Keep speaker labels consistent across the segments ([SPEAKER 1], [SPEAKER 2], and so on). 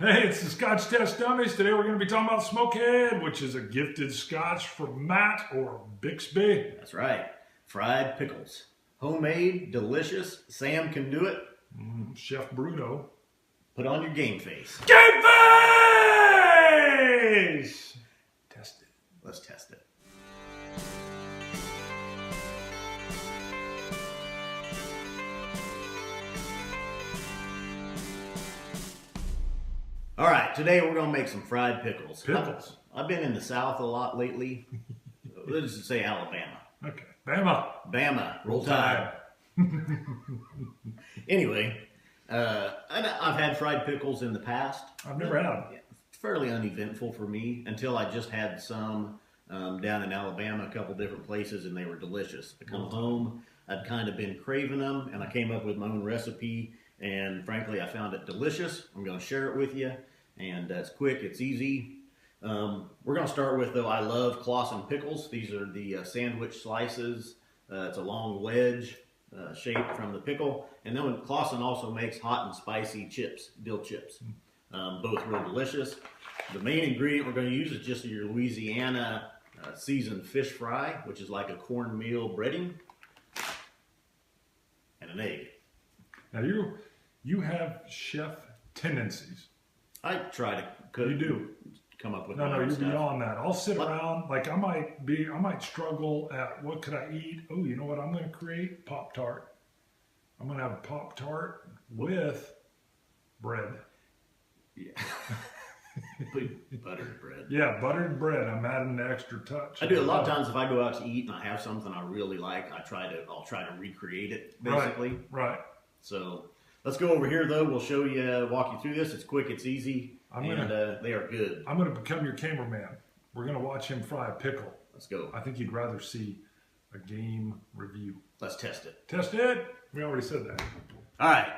[SPEAKER 1] Hey, it's the Scotch Test Dummies. Today we're going to be talking about Smokehead, which is a gifted Scotch from Matt or Bixby.
[SPEAKER 2] That's right. Fried pickles. Homemade, delicious. Sam can do it.
[SPEAKER 1] Chef Bruno.
[SPEAKER 2] Put on your game face.
[SPEAKER 1] Game face! Test it.
[SPEAKER 2] Let's test it. All right, today we're going to make some fried pickles.
[SPEAKER 1] Pickles.
[SPEAKER 2] I've been in the South a lot lately. Let's just say Alabama.
[SPEAKER 1] Okay. Bama.
[SPEAKER 2] Bama. Roll Tide. Anyway, I've had fried pickles in the past.
[SPEAKER 1] I've never had them.
[SPEAKER 2] Fairly uneventful for me until I just had some down in Alabama, a couple different places, and they were delicious. I come home, I'd kind of been craving them, and I came up with my own recipe, and frankly, I found it delicious. I'm going to share it with you, and it's quick, it's easy. We're going to start with, though, I love Clausen pickles. These are the sandwich slices. It's a long wedge shape from the pickle, and then Clausen also makes hot and spicy chips, dill chips. Both real delicious. The main ingredient we're going to use is just your Louisiana seasoned fish fry, which is like a cornmeal breading, and an egg.
[SPEAKER 1] Now you have chef tendencies.
[SPEAKER 2] I try to cook.
[SPEAKER 1] You do.
[SPEAKER 2] Come up with
[SPEAKER 1] No, you're
[SPEAKER 2] stuff.
[SPEAKER 1] beyond that. I'll sit around, like I might struggle at what could I eat? Oh, you know what I'm going to create? Pop-Tart. I'm going to have a Pop-Tart with bread.
[SPEAKER 2] Yeah. Buttered bread.
[SPEAKER 1] Yeah, buttered bread. I'm adding the extra touch.
[SPEAKER 2] I do a lot of times if I go out to eat and I have something I really like, I'll try to recreate it basically.
[SPEAKER 1] Right.
[SPEAKER 2] So let's go over here though. We'll show you, walk you through this. It's quick, it's easy, and they are good.
[SPEAKER 1] I'm going to become your cameraman. We're going to watch him fry a pickle.
[SPEAKER 2] Let's go.
[SPEAKER 1] I think you'd rather see a game review.
[SPEAKER 2] Let's test it.
[SPEAKER 1] Test it? We already said that.
[SPEAKER 2] All right,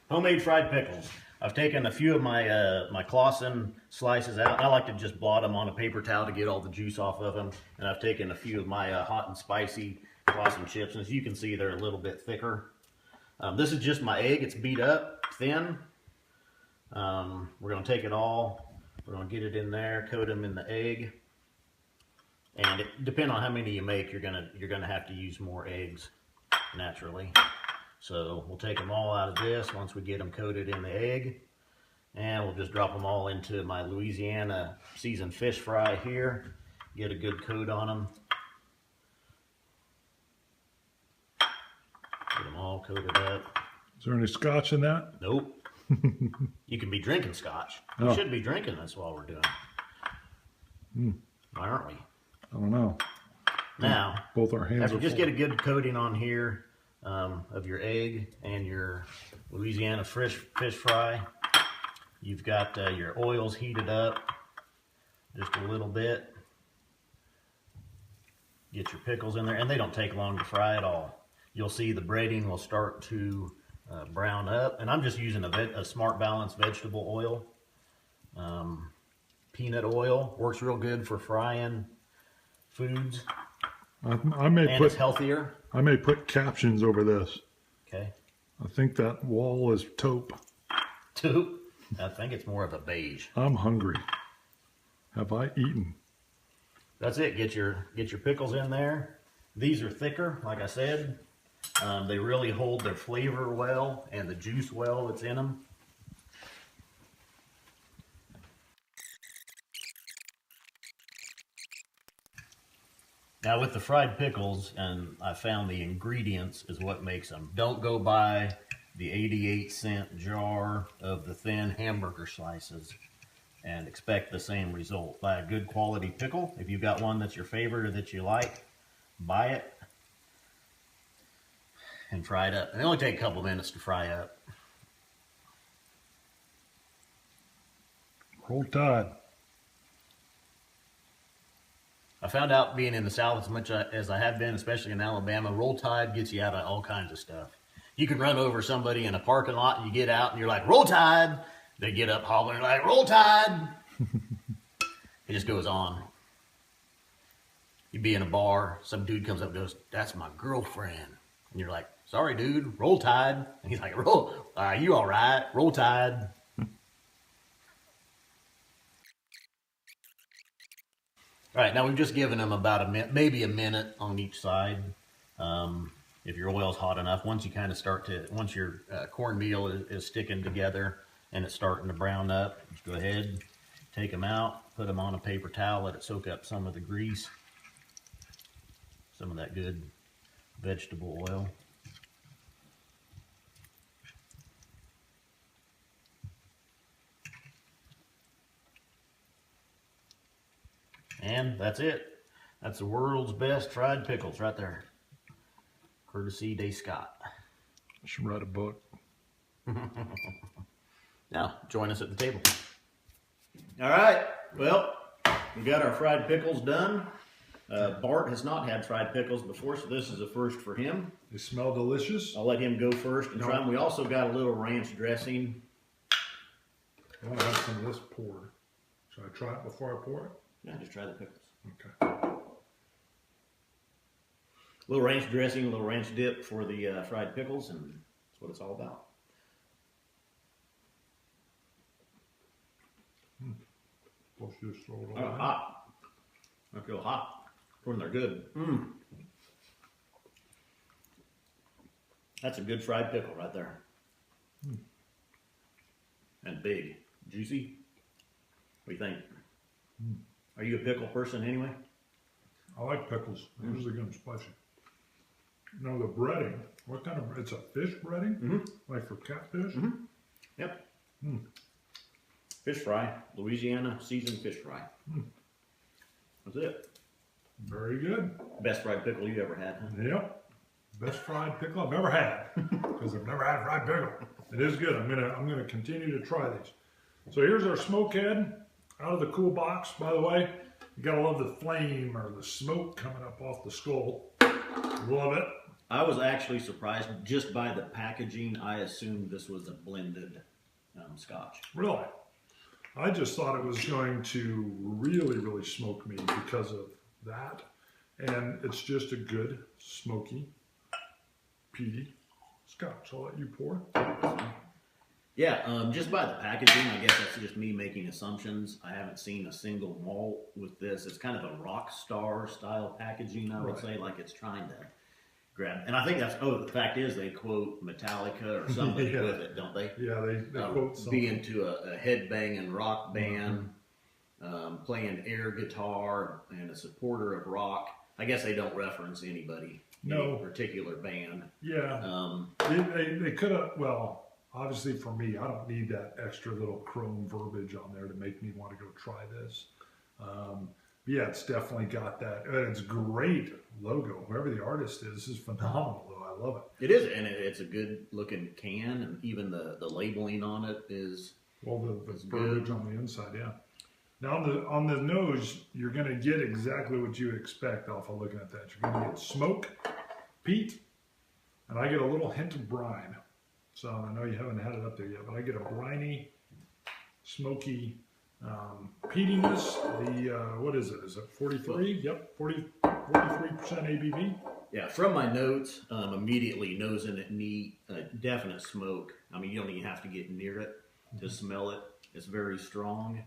[SPEAKER 2] homemade fried pickles. I've taken a few of my my Clausen slices out. I like to just blot them on a paper towel to get all the juice off of them. And I've taken a few of my hot and spicy Clausen chips. And as you can see, they're a little bit thicker. This is just my egg. It's beat up, thin. We're going to take it all. We're going to get it in there, coat them in the egg. And depending on how many you make, you're gonna have to use more eggs naturally. So we'll take them all out of this once we get them coated in the egg. And we'll just drop them all into my Louisiana seasoned fish fry here. Get a good coat on them. Get them all coated up.
[SPEAKER 1] Is there any scotch in that?
[SPEAKER 2] Nope. You can be drinking scotch.
[SPEAKER 1] Oh.
[SPEAKER 2] We should be drinking this while we're doing it. Why aren't we?
[SPEAKER 1] I don't know.
[SPEAKER 2] Now,
[SPEAKER 1] both our hands
[SPEAKER 2] after
[SPEAKER 1] are
[SPEAKER 2] just
[SPEAKER 1] full.
[SPEAKER 2] get a good coating on here of your egg and your Louisiana fish fry. You've got your oils heated up just a little bit. Get your pickles in there, and they don't take long to fry at all. You'll see the breading will start to brown up, and I'm just using a Smart Balance vegetable oil. Peanut oil works real good for frying foods.
[SPEAKER 1] I may
[SPEAKER 2] and
[SPEAKER 1] put
[SPEAKER 2] it's healthier.
[SPEAKER 1] I may put captions over this.
[SPEAKER 2] Okay.
[SPEAKER 1] I think that wall is taupe.
[SPEAKER 2] Taupe? I think it's more of a beige.
[SPEAKER 1] I'm hungry. Have I eaten?
[SPEAKER 2] That's it. Get your pickles in there. These are thicker, like I said. They really hold their flavor well and the juice well that's in them. Now with the fried pickles, and I found the ingredients is what makes them. Don't go buy the 88-cent jar of the thin hamburger slices and expect the same result. Buy a good quality pickle. If you've got one that's your favorite or that you like, buy it and fry it up. And they only take a couple minutes to fry up.
[SPEAKER 1] Roll Tide.
[SPEAKER 2] I found out being in the South as much as I have been, especially in Alabama, Roll Tide gets you out of all kinds of stuff. You can run over somebody in a parking lot and you get out and you're like, Roll Tide. They get up hollering like, Roll Tide. It just goes on. You'd be in a bar, some dude comes up and goes, that's my girlfriend. And you're like, sorry dude, Roll Tide. And he's like, you all right, Roll Tide. All right, now we've just given them about a minute, maybe a minute on each side. If your oil's hot enough, once you kind of start to, once your cornmeal is sticking together and it's starting to brown up, just go ahead, take them out, put them on a paper towel, let it soak up some of the grease, some of that good vegetable oil. And that's it. That's the world's best fried pickles right there. Courtesy de Scott.
[SPEAKER 1] I should write a book.
[SPEAKER 2] Now, join us at the table. All right. Well, we got our fried pickles done. Bart has not had fried pickles before, so this is a first for him.
[SPEAKER 1] They smell delicious.
[SPEAKER 2] I'll let him go first and try them. We also got a little ranch dressing.
[SPEAKER 1] I want to have some of this poured. Should I try it before I pour it?
[SPEAKER 2] Yeah, just try the pickles.
[SPEAKER 1] Okay.
[SPEAKER 2] A little ranch dressing, a little ranch dip for the fried pickles, and that's what it's all about.
[SPEAKER 1] Let's just throw it
[SPEAKER 2] Oh,
[SPEAKER 1] all in.
[SPEAKER 2] hot. I feel hot when they're good. That's a good fried pickle right there. And big. Juicy. What do you think? Are you a pickle person anyway?
[SPEAKER 1] I like pickles. I usually get them spicy. Now the breading, what kind of, it's a fish breading? Like for catfish?
[SPEAKER 2] Yep. Fish fry. Louisiana seasoned fish fry. That's it.
[SPEAKER 1] Very good.
[SPEAKER 2] Best fried pickle you ever had, huh?
[SPEAKER 1] Yep. Best fried pickle I've ever had. Because I've never had fried pickle. It is good. I'm gonna continue to try these. So here's our Smokehead out of the cool box. By the way, you gotta love the flame or the smoke coming up off the skull. Love it.
[SPEAKER 2] I was actually surprised just by the packaging. I assumed this was a blended Scotch.
[SPEAKER 1] Really. I just thought it was going to really, really smoke me because of that. And it's just a good, smoky, peaty Scotch. I'll let you pour.
[SPEAKER 2] Yeah, just by the packaging, I guess that's just me making assumptions. I haven't seen a single malt with this. It's kind of a rock star style packaging, I would say, like it's trying to grab. And I think that's, the fact is they quote Metallica or somebody with it, don't they?
[SPEAKER 1] Yeah, they quote something.
[SPEAKER 2] Being to a headbanging rock band, playing air guitar, and a supporter of rock. I guess they don't reference anybody, any particular band.
[SPEAKER 1] Yeah, they could have, well, obviously for me, I don't need that extra little chrome verbiage on there to make me want to go try this. Yeah, it's definitely got that. It's great logo. Whoever the artist is phenomenal, though. I love it.
[SPEAKER 2] It is, and it's a good looking can, and even the labeling on it is
[SPEAKER 1] well, the verbiage on the inside, yeah. Now on the nose, you're going to get exactly what you would expect off of looking at that. You're going to get smoke, peat, and I get a little hint of brine. So I know you haven't had it up there yet, but I get a briny, smoky peatiness. What is it? Is it 43? Yep, 43% ABV.
[SPEAKER 2] Yeah, from my notes, immediately nose in it neat, definite smoke. I mean, you don't even have to get near it to smell it. It's very strong.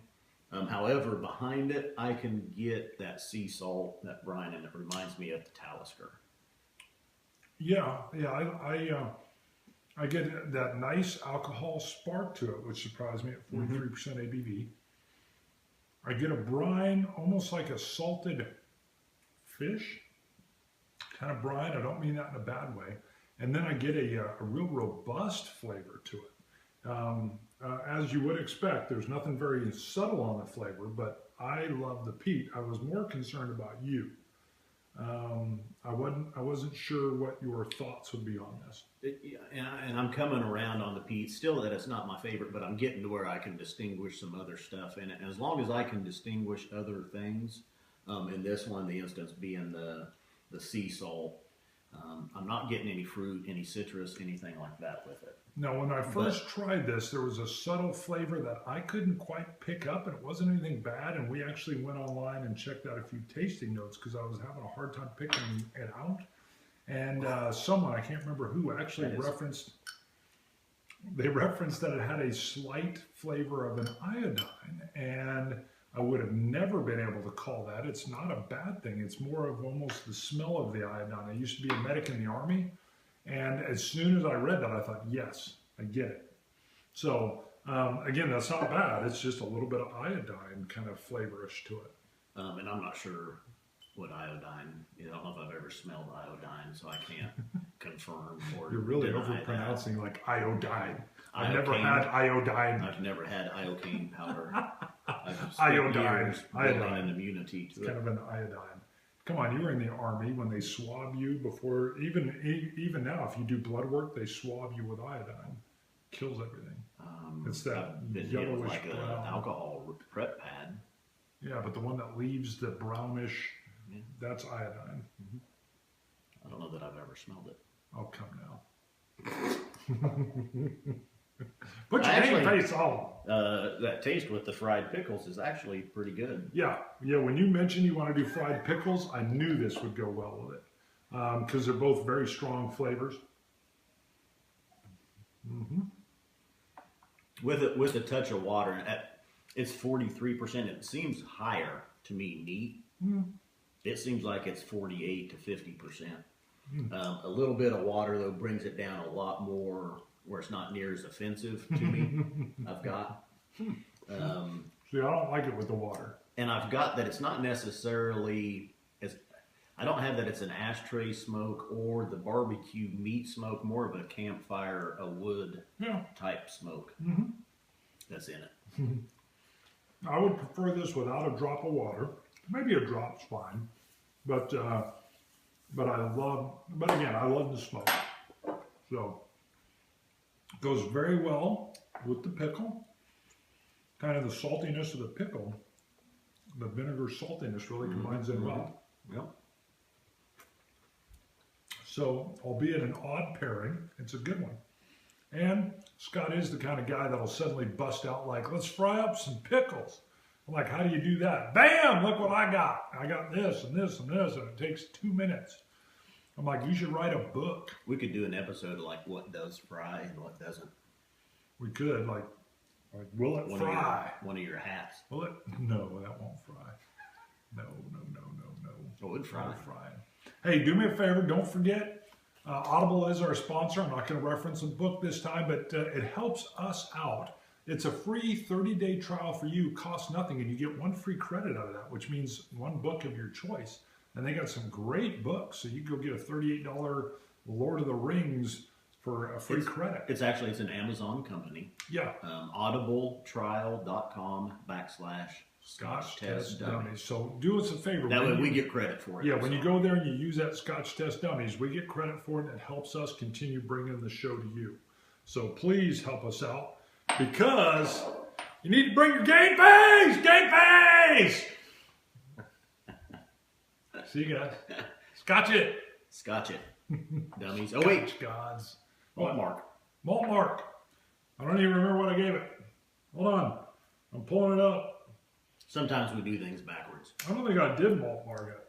[SPEAKER 2] However, behind it, I can get that sea salt, that brine, and it reminds me of the Talisker.
[SPEAKER 1] Yeah, I get that nice alcohol spark to it, which surprised me at 43% ABV. I get a brine, almost like a salted fish kind of brine. I don't mean that in a bad way. And then I get a real robust flavor to it. As you would expect, there's nothing very subtle on the flavor, but I love the peat. I was more concerned about you. I wasn't sure what your thoughts would be on this.
[SPEAKER 2] And I'm coming around on the peat. Still, that it's not my favorite, but I'm getting to where I can distinguish some other stuff in it. And as long as I can distinguish other things, in this one, the instance being the sea salt, I'm not getting any fruit, any citrus, anything like that with it.
[SPEAKER 1] Now, when I first tried this, there was a subtle flavor that I couldn't quite pick up, and it wasn't anything bad. And we actually went online and checked out a few tasting notes because I was having a hard time picking it out. And someone, I can't remember who, actually referenced that it had a slight flavor of an iodine. And I would have never been able to call that. It's not a bad thing. It's more of almost the smell of the iodine. I used to be a medic in the Army, and as soon as I read that, I thought, yes, I get it. So, again, that's not bad. It's just a little bit of iodine kind of flavorish to it.
[SPEAKER 2] And I'm not sure what iodine, I don't know if I've ever smelled iodine, so I can't confirm or
[SPEAKER 1] You're really
[SPEAKER 2] deny
[SPEAKER 1] overpronouncing like iodine. I've
[SPEAKER 2] Iocane.
[SPEAKER 1] never had iodine.
[SPEAKER 2] I've never had iocane powder. I've spent
[SPEAKER 1] Iodine.
[SPEAKER 2] years building
[SPEAKER 1] Iodine.
[SPEAKER 2] an immunity to
[SPEAKER 1] It's kind of an iodine. Come on, you were in the Army when they swab you before, even now, if you do blood work, they swab you with iodine. Kills everything. It's that
[SPEAKER 2] I've been hit with
[SPEAKER 1] yellowish
[SPEAKER 2] like an
[SPEAKER 1] brown.
[SPEAKER 2] alcohol prep pad.
[SPEAKER 1] Yeah, but the one that leaves the brownish,
[SPEAKER 2] Yeah.
[SPEAKER 1] that's iodine.
[SPEAKER 2] I don't know that I've ever smelled it.
[SPEAKER 1] Oh, come now. Put your
[SPEAKER 2] Actually,
[SPEAKER 1] name face on.
[SPEAKER 2] That taste with the fried pickles is actually pretty good.
[SPEAKER 1] Yeah. When you mentioned you want to do fried pickles, I knew this would go well with it because they're both very strong flavors.
[SPEAKER 2] With a touch of water, it's 43%. It seems higher to me, neat. It seems like it's 48 to 50%. A little bit of water though brings it down a lot more, where it's not near as offensive to me. I've got.
[SPEAKER 1] See, I don't like it with the water.
[SPEAKER 2] And I've got that it's not necessarily I don't have that it's an ashtray smoke or the barbecue meat smoke, more of a campfire, a wood type smoke that's in it.
[SPEAKER 1] I would prefer this without a drop of water. Maybe a drop's fine, but I love the smoke. So it goes very well with the pickle. Kind of the saltiness of the pickle, the vinegar saltiness really combines in well.
[SPEAKER 2] Yep.
[SPEAKER 1] So, albeit an odd pairing, it's a good one. And Scott is the kind of guy that'll suddenly bust out like, let's fry up some pickles. I'm like, how do you do that? Bam! Look what I got. I got this and this and this, and it takes 2 minutes. I'm like, you should write a book.
[SPEAKER 2] We could do an episode of like what does fry and what doesn't.
[SPEAKER 1] We could, like will it fry?
[SPEAKER 2] One of your hats.
[SPEAKER 1] Will it? No, that won't fry. No.
[SPEAKER 2] It would fry.
[SPEAKER 1] Hey, do me a favor. Don't forget, Audible is our sponsor. I'm not going to reference a book this time, but it helps us out. It's a free 30-day trial for you. Costs nothing, and you get 1 free credit out of that, which means 1 book of your choice. And they got some great books. So you can go get a $38 Lord of the Rings for a free credit.
[SPEAKER 2] It's an Amazon company.
[SPEAKER 1] Yeah.
[SPEAKER 2] audibletrial.com/Scotch Test Dummies.
[SPEAKER 1] So do us a favor.
[SPEAKER 2] That way we get credit for it.
[SPEAKER 1] Yeah, when you go there and you use that Scotch Test Dummies, we get credit for it, and it helps us continue bringing the show to you. So please help us out, because you need to bring your game face! Game face! See you guys. Scotch it.
[SPEAKER 2] Scotch it. Dummies. Oh, wait.
[SPEAKER 1] Gods.
[SPEAKER 2] Malt Mark.
[SPEAKER 1] Malt Mark. I don't even remember what I gave it. Hold on. I'm pulling it up.
[SPEAKER 2] Sometimes we do things backwards.
[SPEAKER 1] I don't think I did Malt Mark it.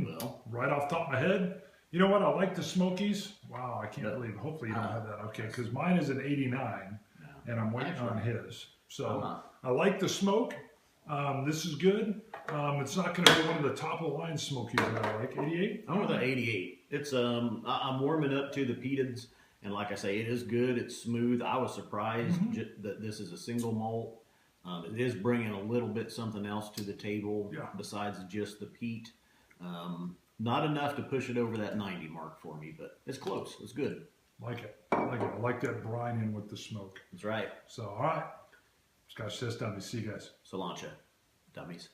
[SPEAKER 2] Well,
[SPEAKER 1] Right off the top of my head. You know what? I like the Smokies. Wow, I can't believe it. Hopefully you don't have that. Okay, because mine is an 89, and I'm waiting on his. So I like the smoke. This is good. It's not going to be one of the top of the line Smokies that I like. 88?
[SPEAKER 2] I'm with the 88. It's I'm warming up to the peated, and like I say, it is good. It's smooth. I was surprised that this is a single malt. It is bringing a little bit something else to the table besides just the peat. Not enough to push it over that 90 mark for me, but it's close. It's good.
[SPEAKER 1] Like it. I like that brine in with the smoke.
[SPEAKER 2] That's right.
[SPEAKER 1] So, all right. Scotch Test Dummies. See you guys.
[SPEAKER 2] Cilantro. Dummies.